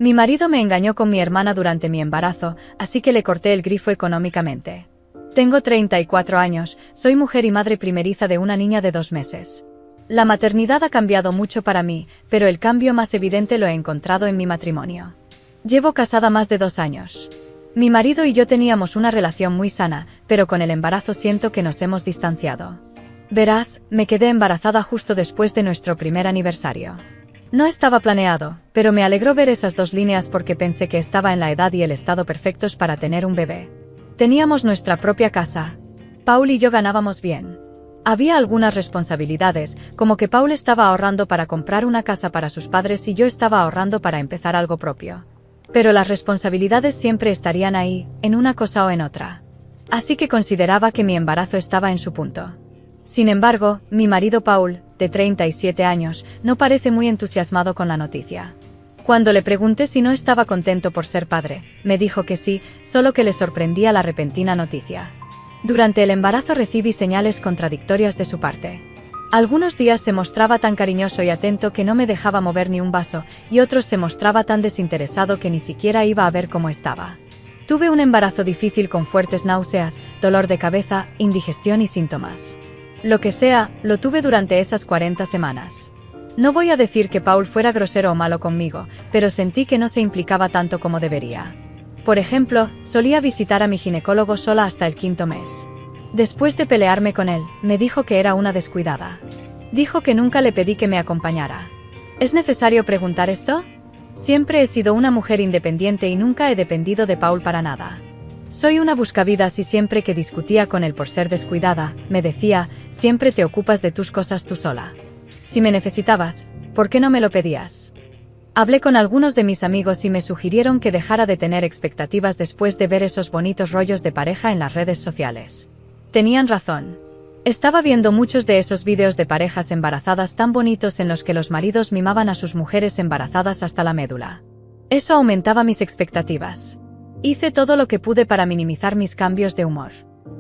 Mi marido me engañó con mi hermana durante mi embarazo, así que le corté el grifo económicamente. Tengo 34 años, soy mujer y madre primeriza de una niña de 2 meses. La maternidad ha cambiado mucho para mí, pero el cambio más evidente lo he encontrado en mi matrimonio. Llevo casada más de 2 años. Mi marido y yo teníamos una relación muy sana, pero con el embarazo siento que nos hemos distanciado. Verás, me quedé embarazada justo después de nuestro primer aniversario. No estaba planeado, pero me alegró ver esas 2 líneas porque pensé que estaba en la edad y el estado perfectos para tener un bebé. Teníamos nuestra propia casa. Paul y yo ganábamos bien. Había algunas responsabilidades, como que Paul estaba ahorrando para comprar una casa para sus padres y yo estaba ahorrando para empezar algo propio. Pero las responsabilidades siempre estarían ahí, en una cosa o en otra. Así que consideraba que mi embarazo estaba en su punto. Sin embargo, mi marido Paul, de 37 años, no parece muy entusiasmado con la noticia. Cuando le pregunté si no estaba contento por ser padre, me dijo que sí, solo que le sorprendía la repentina noticia. Durante el embarazo recibí señales contradictorias de su parte. Algunos días se mostraba tan cariñoso y atento que no me dejaba mover ni un vaso, y otros se mostraba tan desinteresado que ni siquiera iba a ver cómo estaba. Tuve un embarazo difícil con fuertes náuseas, dolor de cabeza, indigestión y síntomas. Lo que sea, lo tuve durante esas 40 semanas. No voy a decir que Paul fuera grosero o malo conmigo, pero sentí que no se implicaba tanto como debería. Por ejemplo, solía visitar a mi ginecólogo sola hasta el 5.º mes. Después de pelearme con él, me dijo que era una descuidada. Dijo que nunca le pedí que me acompañara. ¿Es necesario preguntar esto? Siempre he sido una mujer independiente y nunca he dependido de Paul para nada. Soy una buscavidas y siempre que discutía con él por ser descuidada, me decía, siempre te ocupas de tus cosas tú sola. Si me necesitabas, ¿por qué no me lo pedías? Hablé con algunos de mis amigos y me sugirieron que dejara de tener expectativas después de ver esos bonitos rollos de pareja en las redes sociales. Tenían razón. Estaba viendo muchos de esos vídeos de parejas embarazadas tan bonitos en los que los maridos mimaban a sus mujeres embarazadas hasta la médula. Eso aumentaba mis expectativas. Hice todo lo que pude para minimizar mis cambios de humor.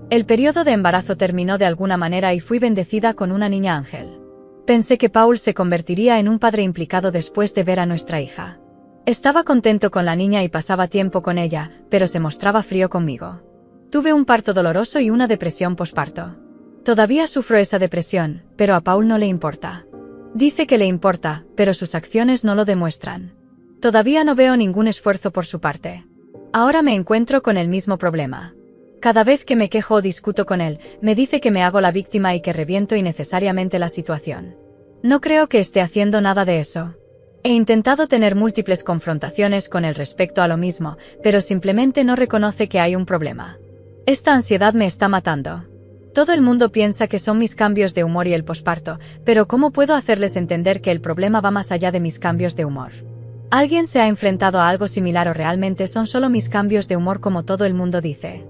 El periodo de embarazo terminó de alguna manera y fui bendecida con una niña ángel. Pensé que Paul se convertiría en un padre implicado después de ver a nuestra hija. Estaba contento con la niña y pasaba tiempo con ella, pero se mostraba frío conmigo. Tuve un parto doloroso y una depresión posparto. Todavía sufro esa depresión, pero a Paul no le importa. Dice que le importa, pero sus acciones no lo demuestran. Todavía no veo ningún esfuerzo por su parte. Ahora me encuentro con el mismo problema. Cada vez que me quejo o discuto con él, me dice que me hago la víctima y que reviento innecesariamente la situación. No creo que esté haciendo nada de eso. He intentado tener múltiples confrontaciones con él respecto a lo mismo, pero simplemente no reconoce que hay un problema. Esta ansiedad me está matando. Todo el mundo piensa que son mis cambios de humor y el posparto, pero ¿cómo puedo hacerles entender que el problema va más allá de mis cambios de humor? ¿Alguien se ha enfrentado a algo similar o realmente son solo mis cambios de humor como todo el mundo dice?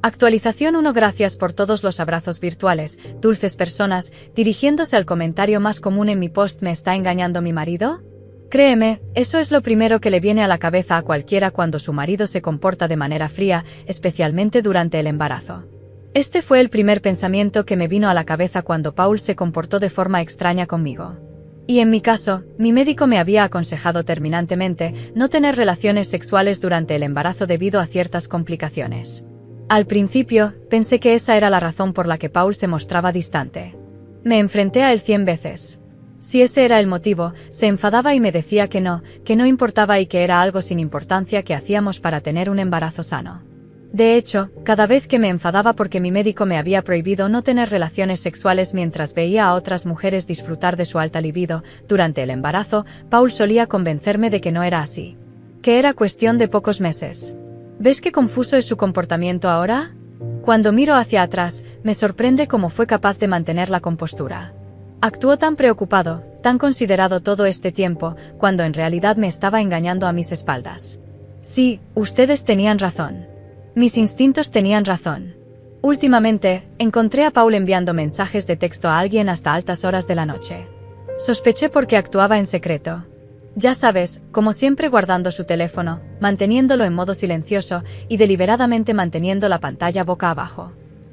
Actualización 1. Gracias por todos los abrazos virtuales, dulces personas, dirigiéndose al comentario más común en mi post ¿me está engañando mi marido? Créeme, eso es lo primero que le viene a la cabeza a cualquiera cuando su marido se comporta de manera fría, especialmente durante el embarazo. Este fue el primer pensamiento que me vino a la cabeza cuando Paul se comportó de forma extraña conmigo. Y en mi caso, mi médico me había aconsejado terminantemente no tener relaciones sexuales durante el embarazo debido a ciertas complicaciones. Al principio, pensé que esa era la razón por la que Paul se mostraba distante. Me enfrenté a él 100 veces. Si ese era el motivo, se enfadaba y me decía que no importaba y que era algo sin importancia que hacíamos para tener un embarazo sano. De hecho, cada vez que me enfadaba porque mi médico me había prohibido no tener relaciones sexuales mientras veía a otras mujeres disfrutar de su alta libido, durante el embarazo, Paul solía convencerme de que no era así. Que era cuestión de pocos meses. ¿Ves qué confuso es su comportamiento ahora? Cuando miro hacia atrás, me sorprende cómo fue capaz de mantener la compostura. Actuó tan preocupado, tan considerado todo este tiempo, cuando en realidad me estaba engañando a mis espaldas. Sí, ustedes tenían razón. Mis instintos tenían razón. Últimamente, encontré a Paul enviando mensajes de texto a alguien hasta altas horas de la noche. Sospeché porque actuaba en secreto. Ya sabes, como siempre guardando su teléfono, manteniéndolo en modo silencioso y deliberadamente manteniendo la pantalla boca abajo.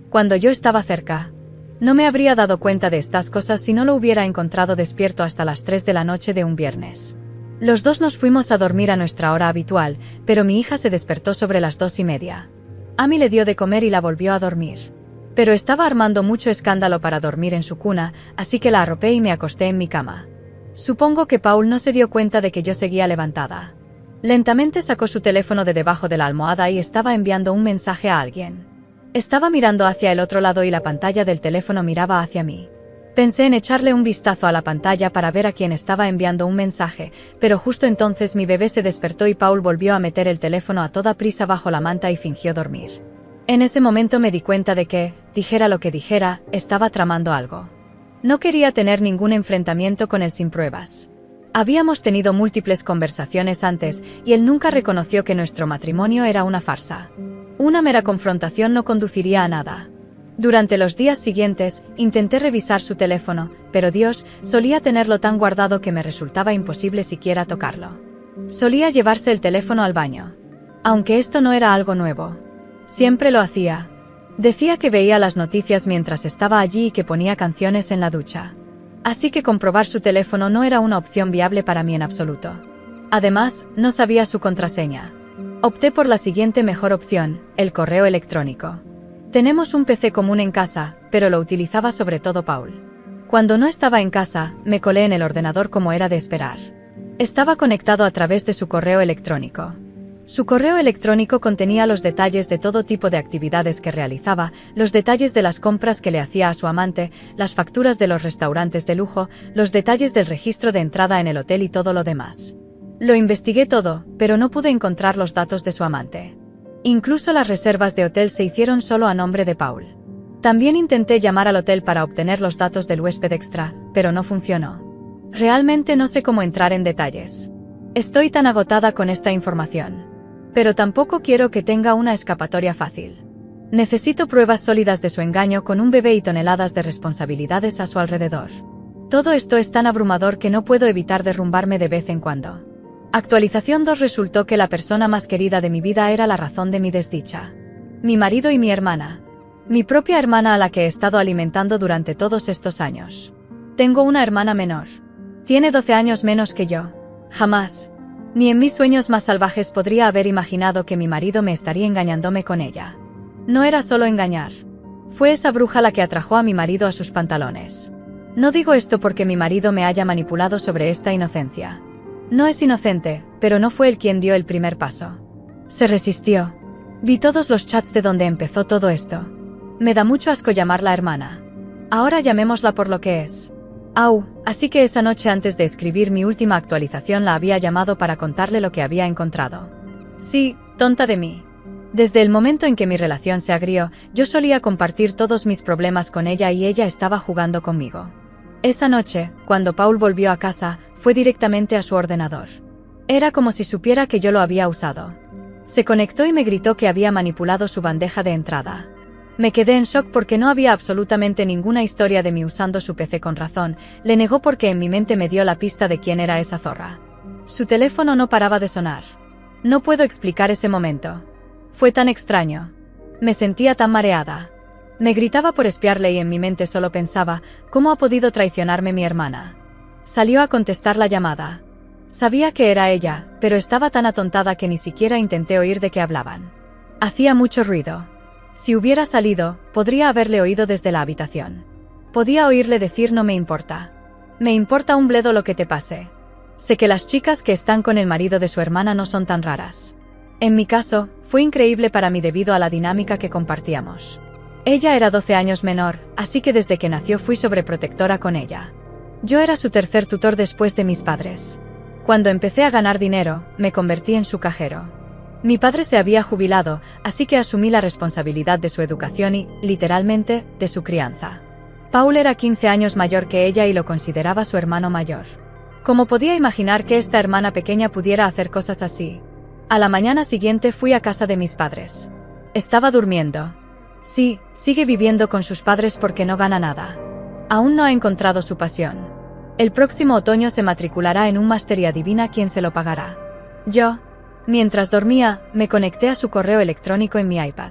Cuando yo estaba cerca, no me habría dado cuenta de estas cosas si no lo hubiera encontrado despierto hasta las 3 de la noche de un viernes. Los dos nos fuimos a dormir a nuestra hora habitual, pero mi hija se despertó sobre las 2:30. Amy le dio de comer y la volvió a dormir. Pero estaba armando mucho escándalo para dormir en su cuna, así que la arropé y me acosté en mi cama. Supongo que Paul no se dio cuenta de que yo seguía levantada. Lentamente sacó su teléfono de debajo de la almohada y estaba enviando un mensaje a alguien. Estaba mirando hacia el otro lado y la pantalla del teléfono miraba hacia mí. Pensé en echarle un vistazo a la pantalla para ver a quién estaba enviando un mensaje, pero justo entonces mi bebé se despertó y Paul volvió a meter el teléfono a toda prisa bajo la manta y fingió dormir. En ese momento me di cuenta de que, dijera lo que dijera, estaba tramando algo. No quería tener ningún enfrentamiento con él sin pruebas. Habíamos tenido múltiples conversaciones antes y él nunca reconoció que nuestro matrimonio era una farsa. Una mera confrontación no conduciría a nada. Durante los días siguientes, intenté revisar su teléfono, pero Dios, solía tenerlo tan guardado que me resultaba imposible siquiera tocarlo. Solía llevarse el teléfono al baño. Aunque esto no era algo nuevo. Siempre lo hacía. Decía que veía las noticias mientras estaba allí y que ponía canciones en la ducha. Así que comprobar su teléfono no era una opción viable para mí en absoluto. Además, no sabía su contraseña. Opté por la siguiente mejor opción, el correo electrónico. Tenemos un PC común en casa, pero lo utilizaba sobre todo Paul. Cuando no estaba en casa, me colé en el ordenador como era de esperar. Estaba conectado a través de su correo electrónico. Su correo electrónico contenía los detalles de todo tipo de actividades que realizaba, los detalles de las compras que le hacía a su amante, las facturas de los restaurantes de lujo, los detalles del registro de entrada en el hotel y todo lo demás. Lo investigué todo, pero no pude encontrar los datos de su amante. Incluso las reservas de hotel se hicieron solo a nombre de Paul. También intenté llamar al hotel para obtener los datos del huésped extra, pero no funcionó. Realmente no sé cómo entrar en detalles. Estoy tan agotada con esta información. Pero tampoco quiero que tenga una escapatoria fácil. Necesito pruebas sólidas de su engaño con un bebé y toneladas de responsabilidades a su alrededor. Todo esto es tan abrumador que no puedo evitar derrumbarme de vez en cuando. Actualización 2. Resultó que la persona más querida de mi vida era la razón de mi desdicha. Mi marido y mi hermana. Mi propia hermana a la que he estado alimentando durante todos estos años. Tengo una hermana menor. Tiene 12 años menos que yo. Jamás, ni en mis sueños más salvajes podría haber imaginado que mi marido me estaría engañándome con ella. No era solo engañar. Fue esa bruja la que atrajo a mi marido a sus pantalones. No digo esto porque mi marido me haya manipulado sobre esta inocencia. No es inocente, pero no fue él quien dio el primer paso. Se resistió. Vi todos los chats de donde empezó todo esto. Me da mucho asco llamarla hermana. Ahora llamémosla por lo que es. Así que esa noche antes de escribir mi última actualización la había llamado para contarle lo que había encontrado. Sí, tonta de mí. Desde el momento en que mi relación se agrió, yo solía compartir todos mis problemas con ella y ella estaba jugando conmigo. Esa noche, cuando Paul volvió a casa, fue directamente a su ordenador. Era como si supiera que yo lo había usado. Se conectó y me gritó que había manipulado su bandeja de entrada. Me quedé en shock porque no había absolutamente ninguna historia de mí usando su PC con razón. Le negó porque en mi mente me dio la pista de quién era esa zorra. Su teléfono no paraba de sonar. No puedo explicar ese momento. Fue tan extraño. Me sentía tan mareada. Me gritaba por espiarle y en mi mente solo pensaba, ¿cómo ha podido traicionarme mi hermana? Salió a contestar la llamada. Sabía que era ella, pero estaba tan atontada que ni siquiera intenté oír de qué hablaban. Hacía mucho ruido. Si hubiera salido, podría haberle oído desde la habitación. Podía oírle decir no me importa. Me importa un bledo lo que te pase. Sé que las chicas que están con el marido de su hermana no son tan raras. En mi caso, fue increíble para mí debido a la dinámica que compartíamos. Ella era 12 años menor, así que desde que nació fui sobreprotectora con ella. Yo era su tercer tutor después de mis padres. Cuando empecé a ganar dinero, me convertí en su cajero. Mi padre se había jubilado, así que asumí la responsabilidad de su educación y, literalmente, de su crianza. Paul era 15 años mayor que ella y lo consideraba su hermano mayor. ¿Cómo podía imaginar que esta hermana pequeña pudiera hacer cosas así? A la mañana siguiente fui a casa de mis padres. Estaba durmiendo. Sí, sigue viviendo con sus padres porque no gana nada. Aún no ha encontrado su pasión. El próximo otoño se matriculará en un máster y adivina quién se lo pagará. Yo. Mientras dormía, me conecté a su correo electrónico en mi iPad.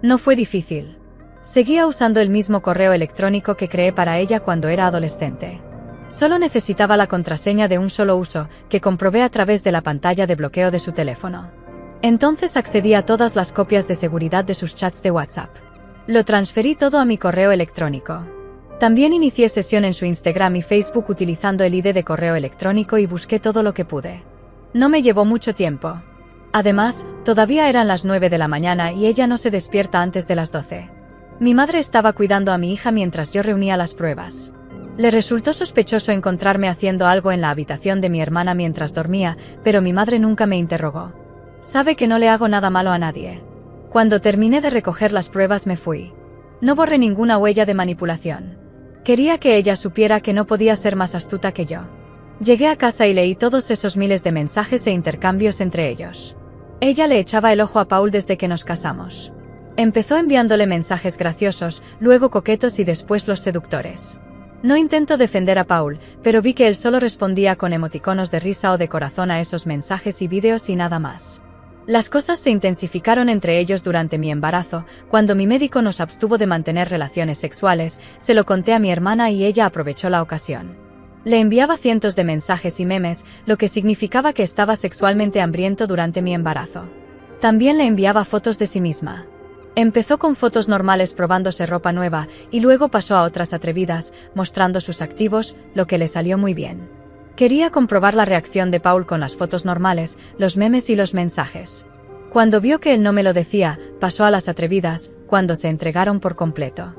No fue difícil. Seguía usando el mismo correo electrónico que creé para ella cuando era adolescente. Solo necesitaba la contraseña de un solo uso, que comprobé a través de la pantalla de bloqueo de su teléfono. Entonces accedí a todas las copias de seguridad de sus chats de WhatsApp. Lo transferí todo a mi correo electrónico. También inicié sesión en su Instagram y Facebook utilizando el ID de correo electrónico y busqué todo lo que pude. No me llevó mucho tiempo. Además, todavía eran las 9 de la mañana y ella no se despierta antes de las 12. Mi madre estaba cuidando a mi hija mientras yo reunía las pruebas. Le resultó sospechoso encontrarme haciendo algo en la habitación de mi hermana mientras dormía, pero mi madre nunca me interrogó. Sabe que no le hago nada malo a nadie. Cuando terminé de recoger las pruebas me fui. No borré ninguna huella de manipulación. Quería que ella supiera que no podía ser más astuta que yo. Llegué a casa y leí todos esos miles de mensajes e intercambios entre ellos. Ella le echaba el ojo a Paul desde que nos casamos. Empezó enviándole mensajes graciosos, luego coquetos y después los seductores. No intento defender a Paul, pero vi que él solo respondía con emoticonos de risa o de corazón a esos mensajes y vídeos y nada más. Las cosas se intensificaron entre ellos durante mi embarazo. Cuando mi médico nos abstuvo de mantener relaciones sexuales, se lo conté a mi hermana y ella aprovechó la ocasión. Le enviaba cientos de mensajes y memes, lo que significaba que estaba sexualmente hambriento durante mi embarazo. También le enviaba fotos de sí misma. Empezó con fotos normales probándose ropa nueva y luego pasó a otras atrevidas, mostrando sus activos, lo que le salió muy bien. Quería comprobar la reacción de Paul con las fotos normales, los memes y los mensajes. Cuando vio que él no me lo decía, pasó a las atrevidas, cuando se entregaron por completo.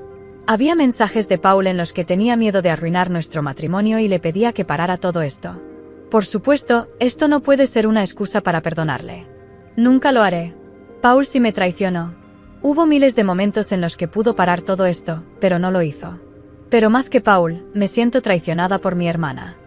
Había mensajes de Paul en los que tenía miedo de arruinar nuestro matrimonio y le pedía que parara todo esto. Por supuesto, esto no puede ser una excusa para perdonarle. Nunca lo haré. Paul sí me traicionó. Hubo miles de momentos en los que pudo parar todo esto, pero no lo hizo. Pero más que Paul, me siento traicionada por mi hermana.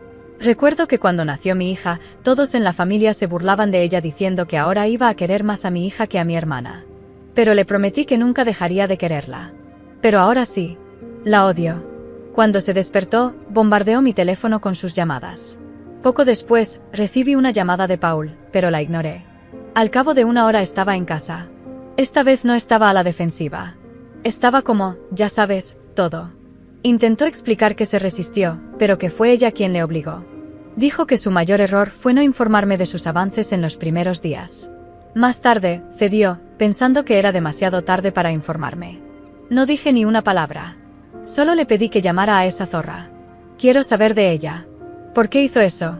Recuerdo que cuando nació mi hija, todos en la familia se burlaban de ella diciendo que ahora iba a querer más a mi hija que a mi hermana. Pero le prometí que nunca dejaría de quererla. Pero ahora sí. La odio. Cuando se despertó, bombardeó mi teléfono con sus llamadas. Poco después, recibí una llamada de Paul, pero la ignoré. Al cabo de una hora estaba en casa. Esta vez no estaba a la defensiva. Estaba como, ya sabes, todo. Intentó explicar que se resistió, pero que fue ella quien le obligó. Dijo que su mayor error fue no informarme de sus avances en los primeros días. Más tarde, cedió, pensando que era demasiado tarde para informarme. No dije ni una palabra. Solo le pedí que llamara a esa zorra. Quiero saber de ella. ¿Por qué hizo eso?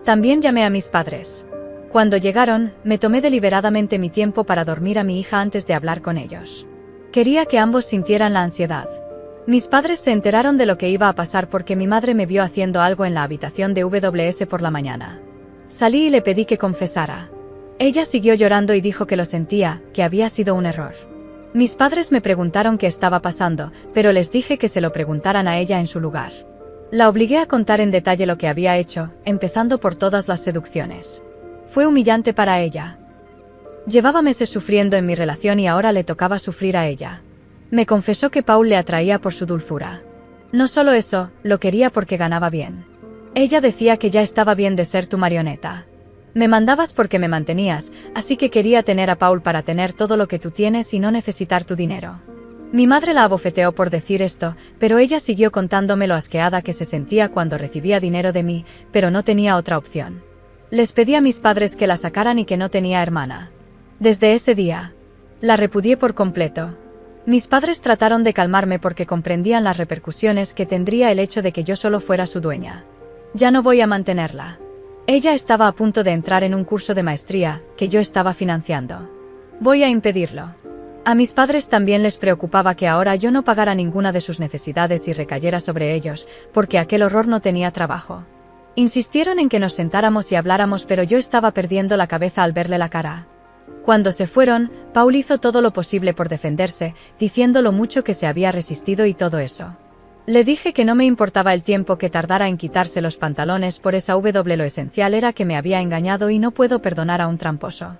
También llamé a mis padres. Cuando llegaron, me tomé deliberadamente mi tiempo para dormir a mi hija antes de hablar con ellos. Quería que ambos sintieran la ansiedad. Mis padres se enteraron de lo que iba a pasar porque mi madre me vio haciendo algo en la habitación de WS por la mañana. Salí y le pedí que confesara. Ella siguió llorando y dijo que lo sentía, que había sido un error. Mis padres me preguntaron qué estaba pasando, pero les dije que se lo preguntaran a ella en su lugar. La obligué a contar en detalle lo que había hecho, empezando por todas las seducciones. Fue humillante para ella. Llevaba meses sufriendo en mi relación y ahora le tocaba sufrir a ella. Me confesó que Paul le atraía por su dulzura. No solo eso, lo quería porque ganaba bien. Ella decía que ya estaba bien de ser tu marioneta. Me mandabas porque me mantenías, así que quería tener a Paul para tener todo lo que tú tienes y no necesitar tu dinero. Mi madre la abofeteó por decir esto, pero ella siguió contándome lo asqueada que se sentía cuando recibía dinero de mí, pero no tenía otra opción. Les pedí a mis padres que la sacaran y que no tenía hermana. Desde ese día, la repudié por completo. Mis padres trataron de calmarme porque comprendían las repercusiones que tendría el hecho de que yo solo fuera su dueña. Ya no voy a mantenerla. Ella estaba a punto de entrar en un curso de maestría, que yo estaba financiando. Voy a impedirlo. A mis padres también les preocupaba que ahora yo no pagara ninguna de sus necesidades y recayera sobre ellos, porque aquel horror no tenía trabajo. Insistieron en que nos sentáramos y habláramos, pero yo estaba perdiendo la cabeza al verle la cara. Cuando se fueron, Paul hizo todo lo posible por defenderse, diciendo lo mucho que se había resistido y todo eso. Le dije que no me importaba el tiempo que tardara en quitarse los pantalones por esa lo esencial era que me había engañado y no puedo perdonar a un tramposo.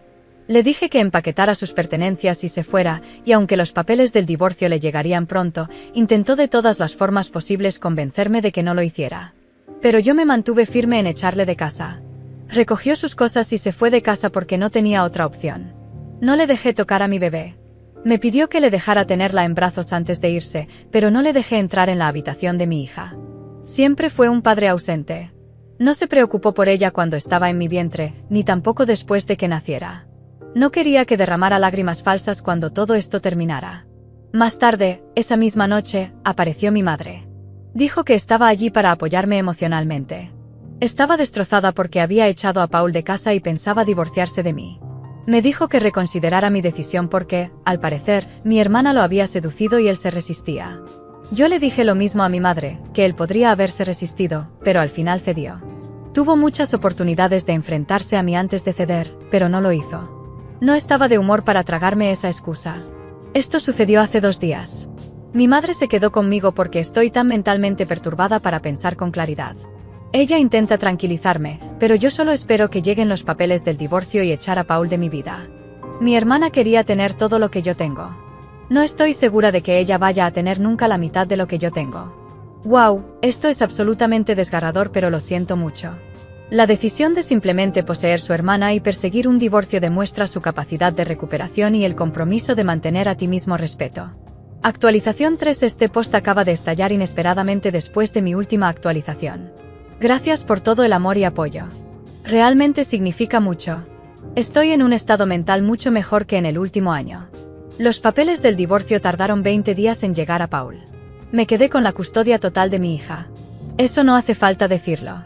Le dije que empaquetara sus pertenencias y se fuera, y aunque los papeles del divorcio le llegarían pronto, intentó de todas las formas posibles convencerme de que no lo hiciera. Pero yo me mantuve firme en echarle de casa. Recogió sus cosas y se fue de casa porque no tenía otra opción. No le dejé tocar a mi bebé. Me pidió que le dejara tenerla en brazos antes de irse, pero no le dejé entrar en la habitación de mi hija. Siempre fue un padre ausente. No se preocupó por ella cuando estaba en mi vientre, ni tampoco después de que naciera. No quería que derramara lágrimas falsas cuando todo esto terminara. Más tarde, esa misma noche, apareció mi madre. Dijo que estaba allí para apoyarme emocionalmente. Estaba destrozada porque había echado a Paul de casa y pensaba divorciarse de mí. Me dijo que reconsiderara mi decisión porque, al parecer, mi hermana lo había seducido y él se resistía. Yo le dije lo mismo a mi madre, que él podría haberse resistido, pero al final cedió. Tuvo muchas oportunidades de enfrentarse a mí antes de ceder, pero no lo hizo. No estaba de humor para tragarme esa excusa. Esto sucedió hace 2 días. Mi madre se quedó conmigo porque estoy tan mentalmente perturbada para pensar con claridad. Ella intenta tranquilizarme, pero yo solo espero que lleguen los papeles del divorcio y echar a Paul de mi vida. Mi hermana quería tener todo lo que yo tengo. No estoy segura de que ella vaya a tener nunca la mitad de lo que yo tengo. Wow, esto es absolutamente desgarrador, pero lo siento mucho. La decisión de simplemente poseer su hermana y perseguir un divorcio demuestra su capacidad de recuperación y el compromiso de mantener a ti mismo respeto. Actualización 3. Este post acaba de estallar inesperadamente después de mi última actualización. Gracias por todo el amor y apoyo. Realmente significa mucho. Estoy en un estado mental mucho mejor que en el último año. Los papeles del divorcio tardaron 20 días en llegar a Paul. Me quedé con la custodia total de mi hija. Eso no hace falta decirlo.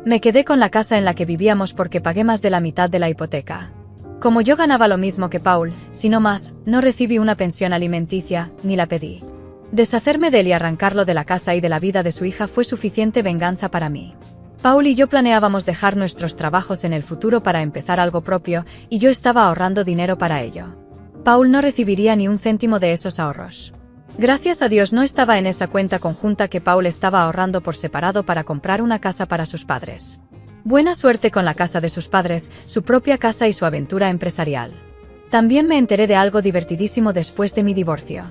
Me quedé con la casa en la que vivíamos porque pagué más de la mitad de la hipoteca. Como yo ganaba lo mismo que Paul, si no más, no recibí una pensión alimenticia, ni la pedí. Deshacerme de él y arrancarlo de la casa y de la vida de su hija fue suficiente venganza para mí. Paul y yo planeábamos dejar nuestros trabajos en el futuro para empezar algo propio, y yo estaba ahorrando dinero para ello. Paul no recibiría ni un céntimo de esos ahorros. Gracias a Dios no estaba en esa cuenta conjunta que Paul estaba ahorrando por separado para comprar una casa para sus padres. Buena suerte con la casa de sus padres, su propia casa y su aventura empresarial. También me enteré de algo divertidísimo después de mi divorcio.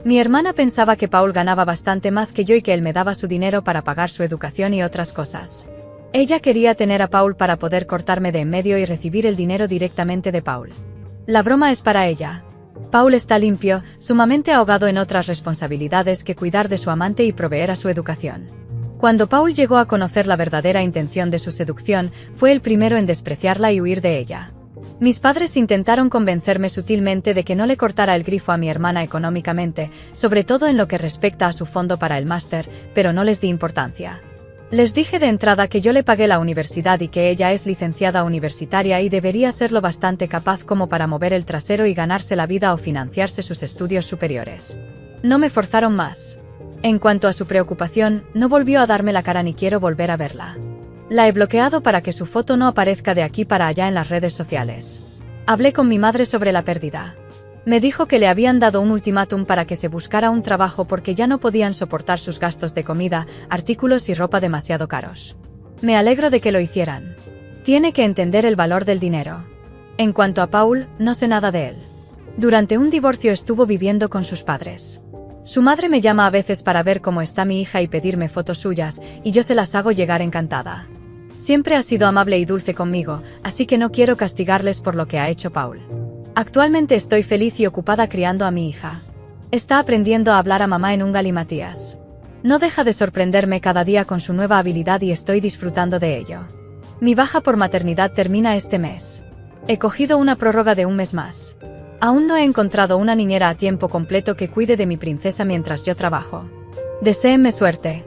Mi hermana pensaba que Paul ganaba bastante más que yo y que él me daba su dinero para pagar su educación y otras cosas. Ella quería tener a Paul para poder cortarme de en medio y recibir el dinero directamente de Paul. La broma es para ella. Paul está limpio, sumamente ahogado en otras responsabilidades que cuidar de su amante y proveer a su educación. Cuando Paul llegó a conocer la verdadera intención de su seducción, fue el primero en despreciarla y huir de ella. Mis padres intentaron convencerme sutilmente de que no le cortara el grifo a mi hermana económicamente, sobre todo en lo que respecta a su fondo para el máster, pero no les di importancia. Les dije de entrada que yo le pagué la universidad y que ella es licenciada universitaria y debería ser lo bastante capaz como para mover el trasero y ganarse la vida o financiarse sus estudios superiores. No me forzaron más. En cuanto a su preocupación, no volvió a darme la cara ni quiero volver a verla. La he bloqueado para que su foto no aparezca de aquí para allá en las redes sociales. Hablé con mi madre sobre la pérdida. Me dijo que le habían dado un ultimátum para que se buscara un trabajo porque ya no podían soportar sus gastos de comida, artículos y ropa demasiado caros. Me alegro de que lo hicieran. Tiene que entender el valor del dinero. En cuanto a Paul, no sé nada de él. Durante un divorcio estuvo viviendo con sus padres. Su madre me llama a veces para ver cómo está mi hija y pedirme fotos suyas, y yo se las hago llegar encantada. Siempre ha sido amable y dulce conmigo, así que no quiero castigarles por lo que ha hecho Paul. Actualmente estoy feliz y ocupada criando a mi hija. Está aprendiendo a hablar a mamá en un galimatías. No deja de sorprenderme cada día con su nueva habilidad y estoy disfrutando de ello. Mi baja por maternidad termina este mes. He cogido una prórroga de 1 mes más. Aún no he encontrado una niñera a tiempo completo que cuide de mi princesa mientras yo trabajo. Deséenme suerte.